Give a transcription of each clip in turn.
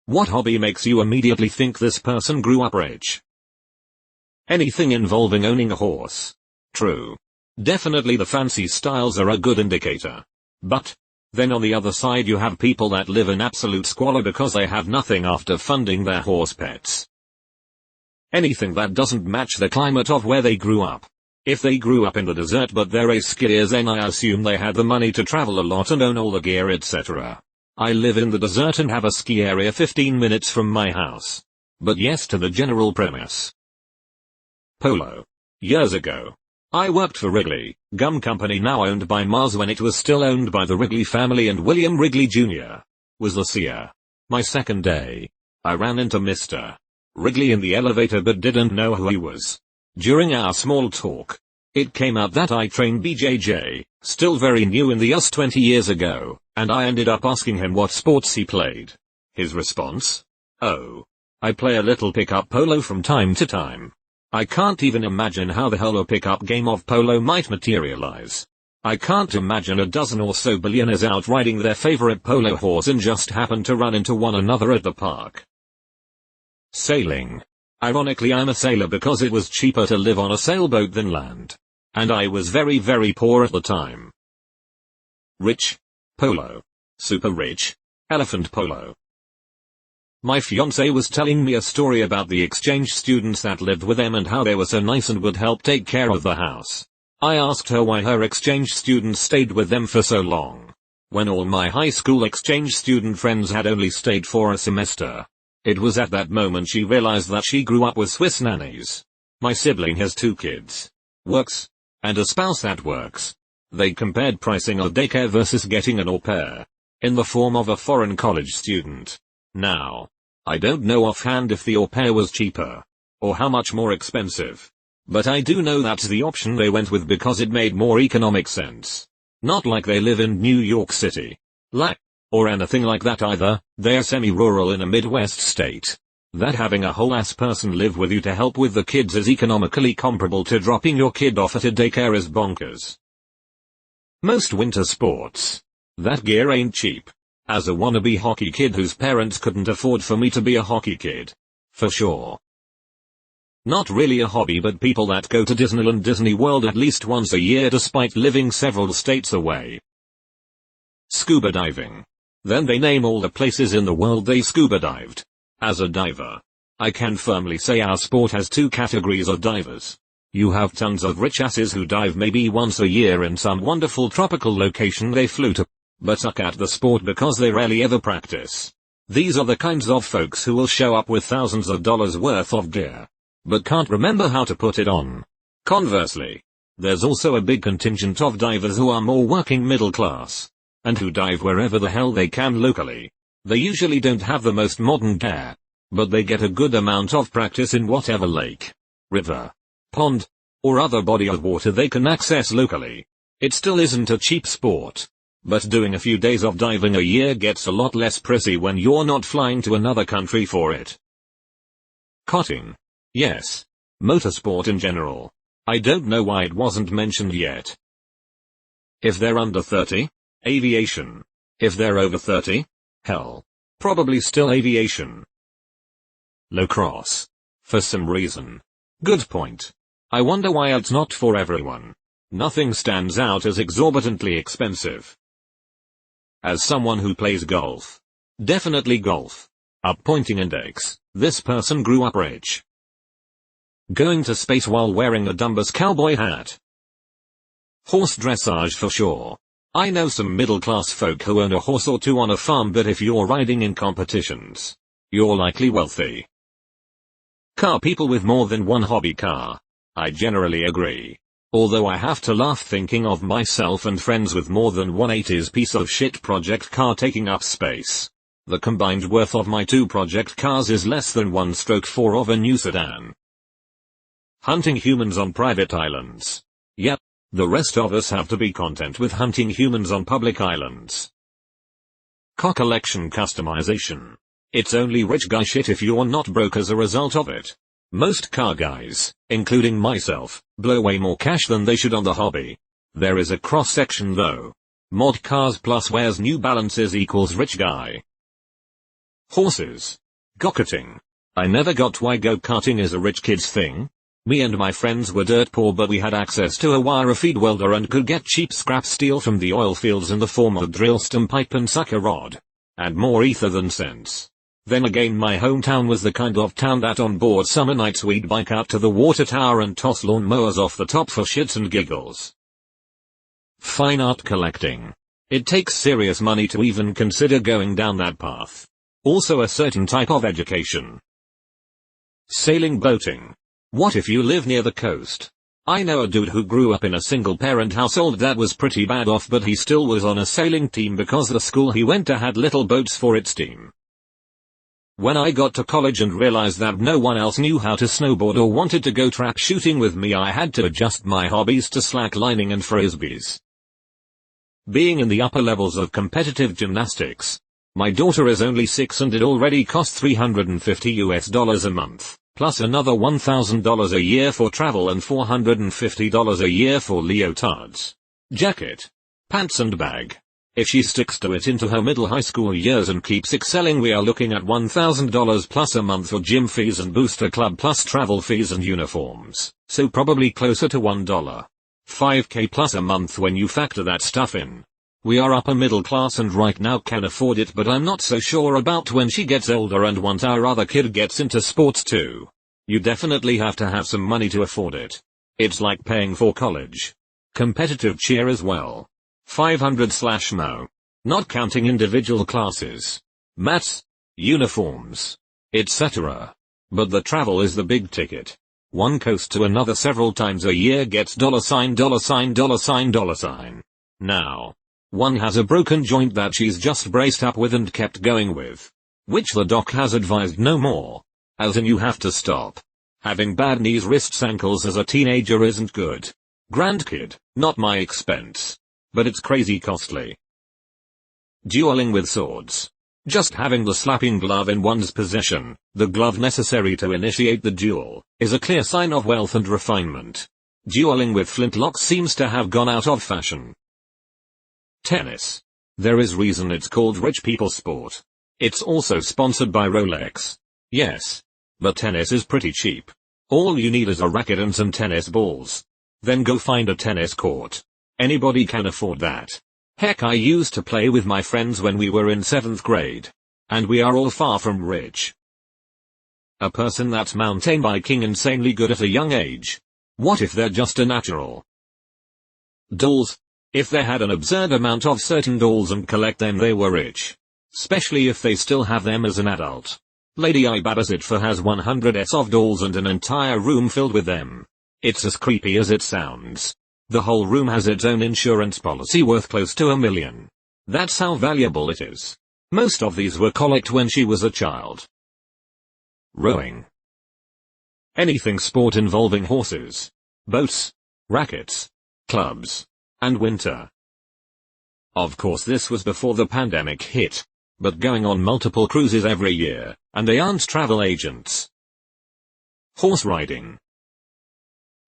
What hobby makes you immediately think this person grew up rich? Anything involving owning a horse. True. Definitely the fancy styles are a good indicator. But then on the other side you have people that live in absolute squalor because they have nothing after funding their horse pets. Anything that doesn't match the climate of where they grew up. If they grew up in the desert but they're race skiers, then I assume they had the money to travel a lot and own all the gear, etc. I live in the desert and have a ski area 15 minutes from my house. But yes to the general premise. Polo. Years ago, I worked for Wrigley, gum company now owned by Mars when it was still owned by the Wrigley family and William Wrigley Jr. was the seer. My second day, I ran into Mr. Wrigley in the elevator but didn't know who he was. During our small talk, it came out that I trained BJJ, still very new in the US 20 years ago, and I ended up asking him what sports he played. His response? Oh, I play a little pickup polo from time to time. I can't even imagine how the hell a pickup game of polo might materialize. I can't imagine a dozen or so billionaires out riding their favorite polo horse and just happen to run into one another at the park. Sailing. Ironically, I'm a sailor because it was cheaper to live on a sailboat than land. And I was very poor at the time. Rich. Polo. Super rich. Elephant polo. My fiancé was telling me a story about the exchange students that lived with them and how they were so nice and would help take care of the house. I asked her why her exchange students stayed with them for so long, when all my high school exchange student friends had only stayed for a semester. It was at that moment she realized that she grew up with Swiss nannies. My sibling has 2 kids, works, and a spouse that works. They compared pricing of daycare versus getting an au pair, in the form of a foreign college student. Now, I don't know offhand if the au pair was cheaper, or how much more expensive. But I do know that's the option they went with because it made more economic sense. Not like they live in New York City. Or anything like that either, they're semi-rural in a Midwest state. That having a whole ass person live with you to help with the kids is economically comparable to dropping your kid off at a daycare is bonkers. Most winter sports. That gear ain't cheap. As a wannabe hockey kid whose parents couldn't afford for me to be a hockey kid. For sure. Not really a hobby, but people that go to Disneyland Disney World at least once a year despite living several states away. Scuba diving. Then they name all the places in the world they scuba dived. As a diver, I can firmly say our sport has 2 categories of divers. You have tons of rich asses who dive maybe once a year in some wonderful tropical location they flew to, but suck at the sport because they rarely ever practice. These are the kinds of folks who will show up with thousands of dollars worth of gear, but can't remember how to put it on. Conversely, there's also a big contingent of divers who are more working middle class, and who dive wherever the hell they can locally. They usually don't have the most modern gear, but they get a good amount of practice in whatever lake, river, pond, or other body of water they can access locally. It still isn't a cheap sport, but doing a few days of diving a year gets a lot less pricey when you're not flying to another country for it. Kotting. Yes. Motorsport in general. I don't know why it wasn't mentioned yet. If they're under 30, aviation. If they're over 30, hell, probably still aviation. Lacrosse. For some reason. Good point. I wonder why it's not for everyone. Nothing stands out as exorbitantly expensive. As someone who plays golf. Definitely golf. Up pointing index. This person grew up rich. Going to space while wearing a Dumbus cowboy hat. Horse dressage for sure. I know some middle-class folk who own a horse or 2 on a farm, but if you're riding in competitions, you're likely wealthy. Car people with more than one hobby car. I generally agree. Although I have to laugh thinking of myself and friends with more than one 80s piece of shit project car taking up space. The combined worth of my 2 project cars is less than 1/4 of a new sedan. Hunting humans on private islands. Yep. The rest of us have to be content with hunting humans on public islands. Car collection customization. It's only rich guy shit if you're not broke as a result of it. Most car guys, including myself, blow way more cash than they should on the hobby. There is a cross-section though. Mod cars plus wears New Balances equals rich guy. Horses. Go-karting. I never got why go-karting is a rich kid's thing. Me and my friends were dirt poor, but we had access to a wire feed welder and could get cheap scrap steel from the oil fields in the form of drill stem pipe and sucker rod. And more ether than sense. Then again, my hometown was the kind of town that on board summer nights we'd bike out to the water tower and toss lawn mowers off the top for shits and giggles. Fine art collecting. It takes serious money to even consider going down that path. Also a certain type of education. Sailing boating. What if you live near the coast? I know a dude who grew up in a single parent household that was pretty bad off, but he still was on a sailing team because the school he went to had little boats for its team. When I got to college and realized that no one else knew how to snowboard or wanted to go trap shooting with me, I had to adjust my hobbies to slacklining and frisbees. Being in the upper levels of competitive gymnastics. My daughter is only 6 and it already costs $350 a month, plus another $1,000 a year for travel and $450 a year for leotards, jacket, pants and bag. If she sticks to it into her middle high school years and keeps excelling, we are looking at $1,000 plus a month for gym fees and booster club plus travel fees and uniforms, so probably closer to $1.5K plus a month when you factor that stuff in. We are upper middle class and right now can afford it, but I'm not so sure about when she gets older and once our other kid gets into sports too. You definitely have to have some money to afford it. It's like paying for college. Competitive cheer as well. 500/no. Not counting individual classes. Mats, uniforms, etc. But the travel is the big ticket. One coast to another several times a year gets $$. Now. One has a broken joint that she's just braced up with and kept going with. Which the doc has advised no more. As in you have to stop. Having bad knees, wrists, ankles as a teenager isn't good. Grandkid, not my expense. But it's crazy costly. Dueling with swords. Just having the slapping glove in one's possession, the glove necessary to initiate the duel, is a clear sign of wealth and refinement. Dueling with flintlocks seems to have gone out of fashion. Tennis. There is reason it's called rich people sport. It's also sponsored by Rolex. Yes. But tennis is pretty cheap. All you need is a racket and some tennis balls. Then go find a tennis court. Anybody can afford that. Heck, I used to play with my friends when we were in 7th grade. And we are all far from rich. A person that's mountain biking insanely good at a young age. What if they're just a natural? Dolls. If they had an absurd amount of certain dolls and collect them, they were rich. Especially if they still have them as an adult. Lady I Babyssit for has 100s of dolls and an entire room filled with them. It's as creepy as it sounds. The whole room has its own insurance policy worth close to $1 million. That's how valuable it is. Most of these were collected when she was a child. Rowing. Anything sport involving horses, boats, rackets, clubs, and winter. Of course this was before the pandemic hit, but going on multiple cruises every year, and they aren't travel agents. Horse riding.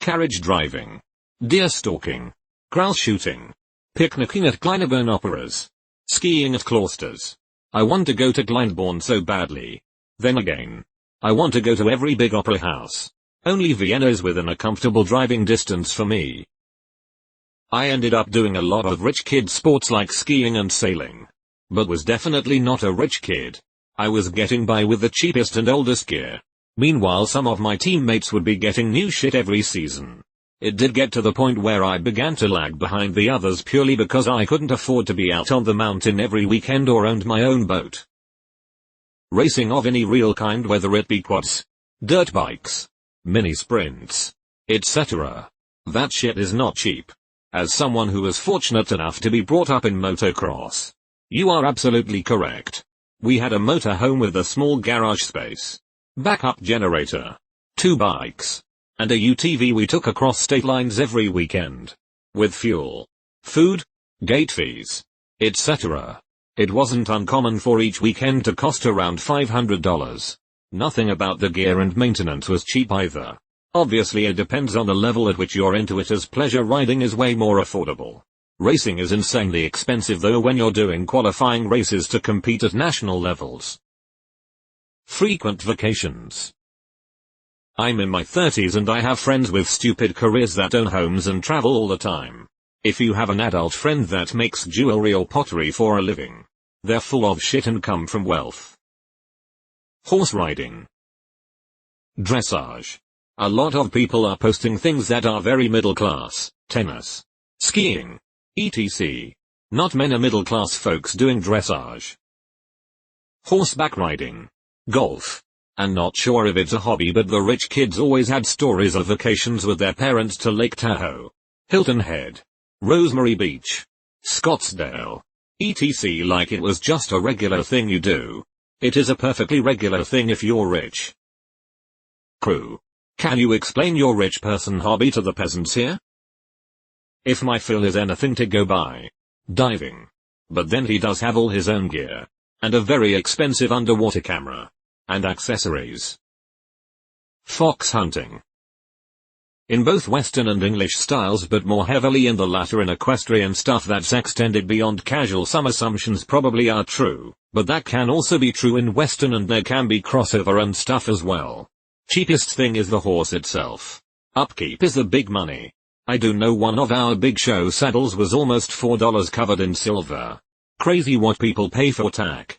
Carriage driving. Deer stalking. Grouse shooting. Picnicking at Glyndebourne operas. Skiing at Cloisters. I want to go to Glyndebourne so badly. Then again, I want to go to every big opera house. Only Vienna is within a comfortable driving distance for me. I ended up doing a lot of rich kid sports like skiing and sailing. But was definitely not a rich kid. I was getting by with the cheapest and oldest gear. Meanwhile some of my teammates would be getting new shit every season. It did get to the point where I began to lag behind the others purely because I couldn't afford to be out on the mountain every weekend or owned my own boat. Racing of any real kind, whether it be quads, dirt bikes, mini sprints, etc. That shit is not cheap. As someone who was fortunate enough to be brought up in motocross. You are absolutely correct. We had a motorhome with a small garage space, backup generator, 2 bikes, and a UTV we took across state lines every weekend. With fuel, food, gate fees, etc. It wasn't uncommon for each weekend to cost around $500. Nothing about the gear and maintenance was cheap either. Obviously it depends on the level at which you're into it, as pleasure riding is way more affordable. Racing is insanely expensive though when you're doing qualifying races to compete at national levels. Frequent vacations. I'm in my 30s and I have friends with stupid careers that own homes and travel all the time. If you have an adult friend that makes jewelry or pottery for a living, they're full of shit and come from wealth. Horse riding. Dressage. A lot of people are posting things that are very middle class, tennis, skiing, etc. Not many middle class folks doing dressage. Horseback riding. Golf. And not sure if it's a hobby, but the rich kids always had stories of vacations with their parents to Lake Tahoe, Hilton Head, Rosemary Beach, Scottsdale, etc. like it was just a regular thing you do. It is a perfectly regular thing if you're rich. Crew. Can you explain your rich person hobby to the peasants here? If my Phil is anything to go by, diving. But then he does have all his own gear, and a very expensive underwater camera, and accessories. Fox hunting. In both Western and English styles, but more heavily in the latter in equestrian stuff that's extended beyond casual. Some assumptions probably are true, but that can also be true in Western and there can be crossover and stuff as well. Cheapest thing is the horse itself. Upkeep is the big money. I do know one of our big show saddles was almost $4 covered in silver. Crazy what people pay for tack.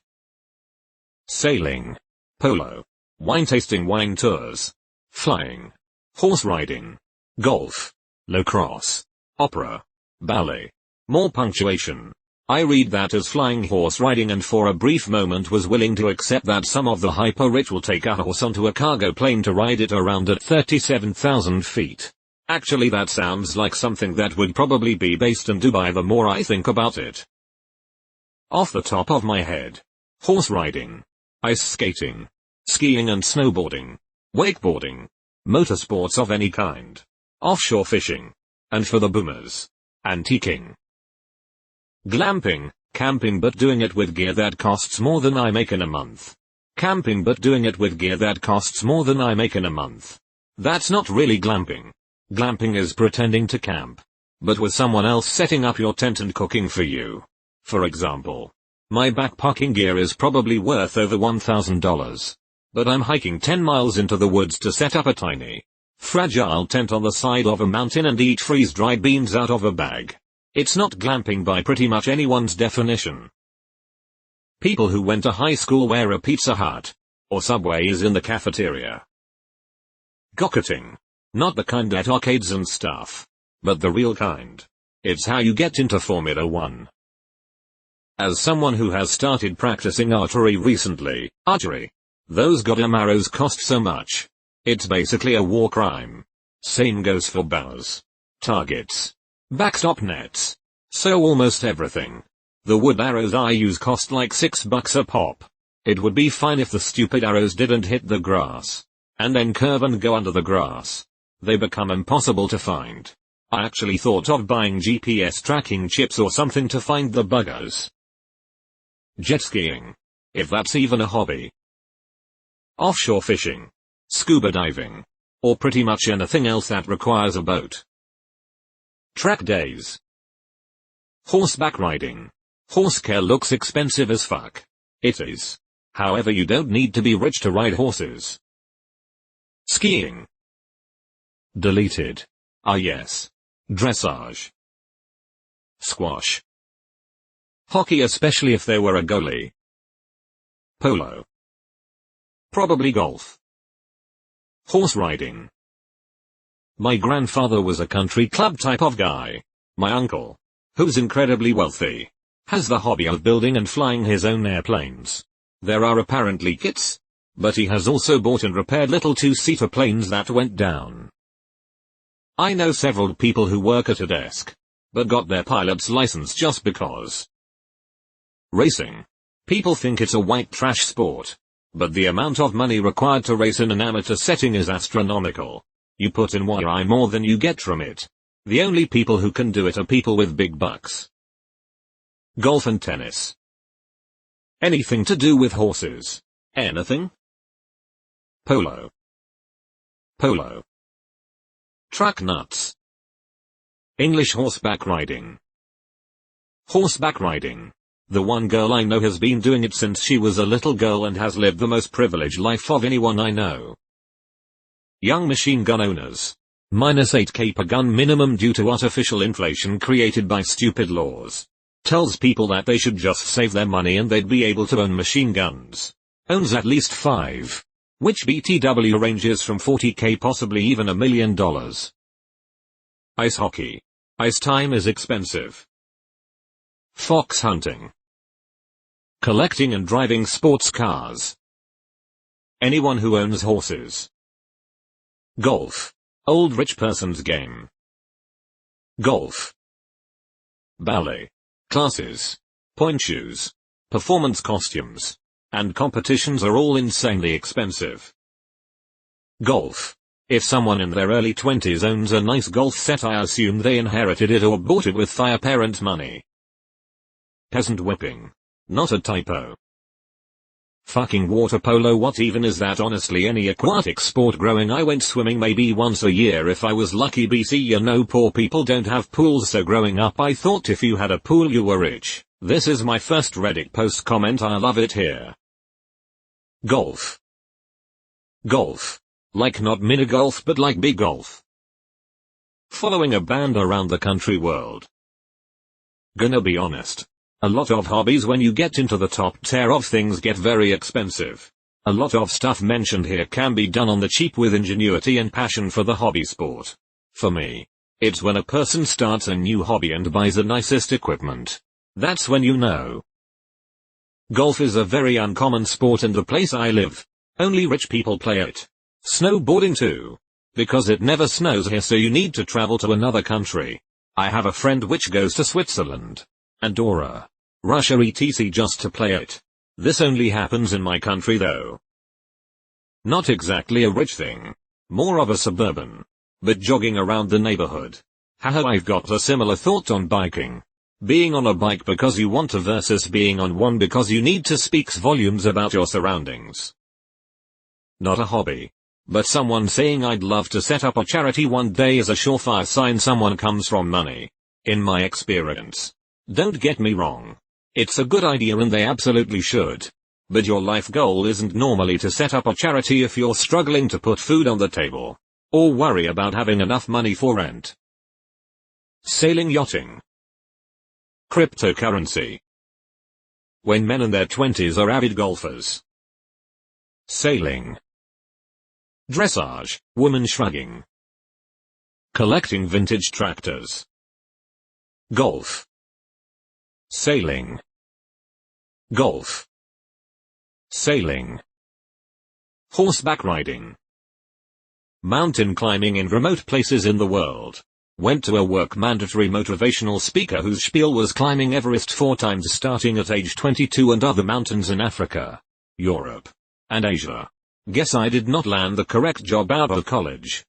Sailing. Polo. Wine tasting, wine tours. Flying. Horse riding. Golf. Lacrosse. Opera. Ballet. More punctuation. I read that as flying horse riding, and for a brief moment was willing to accept that some of the hyper-rich will take a horse onto a cargo plane to ride it around at 37,000 feet. Actually, that sounds like something that would probably be based in Dubai the more I think about it. Off the top of my head. Horse riding. Ice skating. Skiing and snowboarding. Wakeboarding. Motorsports of any kind. Offshore fishing. And for the boomers, antiquing. Glamping, camping but doing it with gear that costs more than I make in a month. Camping but doing it with gear that costs more than I make in a month. That's not really glamping. Glamping is pretending to camp, but with someone else setting up your tent and cooking for you. For example, my backpacking gear is probably worth over $1,000. But I'm hiking 10 miles into the woods to set up a tiny, fragile tent on the side of a mountain and eat freeze-dried beans out of a bag. It's not glamping by pretty much anyone's definition. People who went to high school where a Pizza Hut or Subway is in the cafeteria. Gokkarting. Not the kind at arcades and stuff, but the real kind. It's how you get into Formula 1. As someone who has started practicing archery recently, those goddamn arrows cost so much. It's basically a war crime. Same goes for bows, targets, backstop nets. So almost everything. The wood arrows I use cost like $6 a pop. It would be fine if the stupid arrows didn't hit the grass, and then curve and go under the grass. They become impossible to find. I actually thought of buying GPS tracking chips or something to find the buggers. Jet skiing. If that's even a hobby. Offshore fishing. Scuba diving. Or pretty much anything else that requires a boat. Track days. Horseback riding. Horse care looks expensive as fuck. It is. However, you don't need to be rich to ride horses. Skiing. Deleted. Ah yes. Dressage. Squash. Hockey, especially if there were a goalie. Polo. Probably golf. Horse riding. My grandfather was a country club type of guy. My uncle, who's incredibly wealthy, has the hobby of building and flying his own airplanes. There are apparently kits, but he has also bought and repaired little two-seater planes that went down. I know several people who work at a desk, but got their pilot's license just because. Racing. People think it's a white trash sport, but the amount of money required to race in an amateur setting is astronomical. You put in way more than you get from it. The only people who can do it are people with big bucks. Golf and tennis. Anything to do with horses. Anything? Polo. Polo. Truck nuts. English horseback riding. Horseback riding. The one girl I know has been doing it since she was a little girl and has lived the most privileged life of anyone I know. Young machine gun owners. Minus 8k per gun minimum due to artificial inflation created by stupid laws. Tells people that they should just save their money and they'd be able to own machine guns. Owns at least 5. Which BTW ranges from 40k possibly even $1 million. Ice hockey. Ice time is expensive. Fox hunting. Collecting and driving sports cars. Anyone who owns horses. Golf. Old rich person's game. Golf. Ballet. Classes. Point shoes. Performance costumes. And competitions are all insanely expensive. Golf. If someone in their early 20s owns a nice golf set, I assume they inherited it or bought it with their parent money. Peasant whipping. Not a typo. Fucking water polo, what even is that? Honestly, any aquatic sport growing I went swimming maybe once a year if I was lucky. BC, you know, poor people don't have pools, so growing up I thought if you had a pool you were rich. This is my first Reddit post comment, I love it here. Golf. Golf. Like not mini golf but like big golf. Following a band around the country world. Gonna be honest. A lot of hobbies when you get into the top tier of things get very expensive. A lot of stuff mentioned here can be done on the cheap with ingenuity and passion for the hobby sport. For me, it's when a person starts a new hobby and buys the nicest equipment. That's when you know. Golf is a very uncommon sport in the place I live. Only rich people play it. Snowboarding too. Because it never snows here, so you need to travel to another country. I have a friend which goes to Switzerland, Andorra, Russia etc. just to play it. This only happens in my country though. Not exactly a rich thing. More of a suburban. But jogging around the neighborhood. Haha, I've got a similar thought on biking. Being on a bike because you want to versus being on one because you need to speaks volumes about your surroundings. Not a hobby. But someone saying I'd love to set up a charity one day is a surefire sign someone comes from money. In my experience. Don't get me wrong. It's a good idea and they absolutely should. But your life goal isn't normally to set up a charity if you're struggling to put food on the table. Or worry about having enough money for rent. Sailing, yachting. Cryptocurrency. When men in their 20s are avid golfers. Sailing. Dressage, woman shrugging. Collecting vintage tractors. Golf. Sailing. Golf. Sailing. Horseback riding. Mountain climbing in remote places in the world. Went to a work mandatory motivational speaker whose spiel was climbing Everest 4 times starting at age 22 and other mountains in Africa, Europe, and Asia. Guess I did not land the correct job out of college.